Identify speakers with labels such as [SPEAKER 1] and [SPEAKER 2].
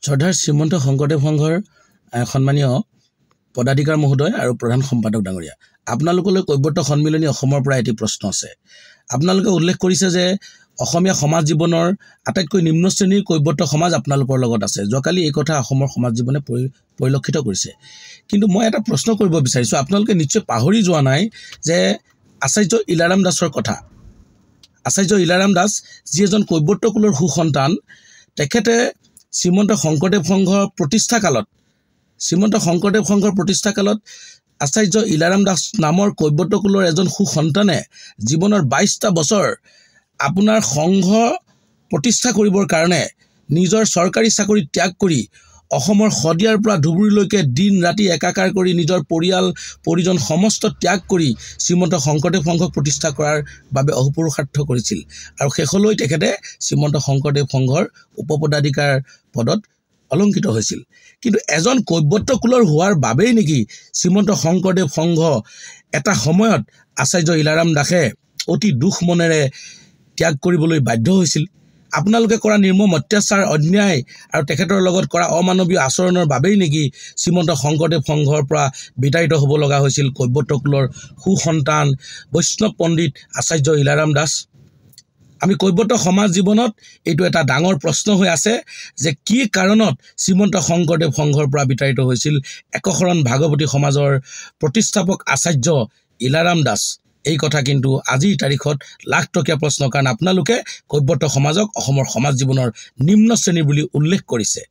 [SPEAKER 1] শ্ৰদ্ধাৰ শ্ৰীমন্ত শংকৰদেৱ সংঘৰ সন্মানীয় পদাধিকাৰ মহোদয় আৰু প্ৰধান সম্পাদক ডাঙৰীয়া, আপোনালোকলৈ কৈৱৰ্ত সন্মিলনী অসমৰ পৰা এটি প্ৰশ্ন আছে। আপোনালোকে উল্লেখ কৰিছে যে অসমীয়া সমাজ জীৱনৰ আটাইতকৈ নিম্ন শ্ৰেণীৰ কৈৱৰ্ত সমাজ আপোনালোকৰ লগত আছে। যোৱাকালি এই কথা অসমৰ সমাজ জীৱনে পৰিলক্ষিত কৰিছে। কিন্তু মই এটা প্ৰশ্ন কৰিব বিচাৰিছোঁ, আপোনালোকে নিশ্চয় পাহৰি যোৱা নাই যে আচাৰ্য ইলাৰাম দাসৰ কথা। আচাৰ্য ইলাৰাম দাস যি এজন কৈৱৰ্ত কুলৰ সুসন্তান, তেখেতে শ্ৰীমন্ত শংকৰদেৱ সংঘৰ প্ৰতিষ্ঠা কালত আচাৰ্য ইলাৰাম দাস নামৰ কৈৱৰ্ত কুলৰ এজন সুসন্তানে জীৱনৰ 22টা বছৰ আপোনাৰ সংঘ প্ৰতিষ্ঠা কৰিবৰ কাৰণে নিজৰ চৰকাৰী চাকৰি ত্যাগ কৰি অসমৰ শদিয়াৰ পৰা ধুবুৰীলৈকে দিন ৰাতি একাকাৰ কৰি নিজৰ পৰিয়াল পৰিজন সমস্ত ত্যাগ কৰি শ্ৰীমন্ত শংকৰদেৱ সংঘক প্ৰতিষ্ঠা কৰাৰ বাবে অহোপুৰুষাৰ্থ কৰিছিল আৰু শেষলৈ তেখেতে শ্ৰীমন্ত শংকৰদেৱ সংঘৰ উপপদাধিকাৰ পদত অলংকিত হৈছিল। কিন্তু এজন কৈৱৰ্ত কুলৰ হোৱাৰ বাবেই নেকি শ্ৰীমন্ত শংকৰদেৱ সংঘ এটা সময়ত আচাৰ্য ইলাৰাম দাসে অতি দুখ মনেৰে ত্যাগ কৰিবলৈ বাধ্য হৈছিল। আপোনালোকে কৰা নিৰ্মম অত্যাচাৰ, অন্যায় আৰু তেখেতৰ লগত কৰা অমানৱীয় আচৰণৰ বাবেই নেকি শ্ৰীমন্ত শংকৰদেৱ সংঘৰ পৰা বিতাড়িত হ'ব লগা হৈছিল কৈৱৰ্ত কুলৰ সুসন্তান বৈষ্ণৱ পণ্ডিত আচাৰ্য ইলাৰাম দাস? আমি কৈৱৰ্ত সমাজ জীৱনত এইটো এটা ডাঙৰ প্ৰশ্ন হৈ আছে যে কি কাৰণত শ্ৰীমন্ত শংকৰদেৱ সংঘৰ পৰা বিতাড়িত হৈছিল একশৰণ ভাগৱতী সমাজৰ প্ৰতিষ্ঠাপক আচাৰ্য ইলাৰাম দাস। এই কথা কিন্তু আজিৰ তাৰিখত লাখটকীয়া প্ৰশ্ন, কাৰণ আপোনালোকে কৈৱৰ্ত সমাজক অসমৰ সমাজ জীৱনৰ নিম্ন শ্ৰেণী বুলি উল্লেখ কৰিছে।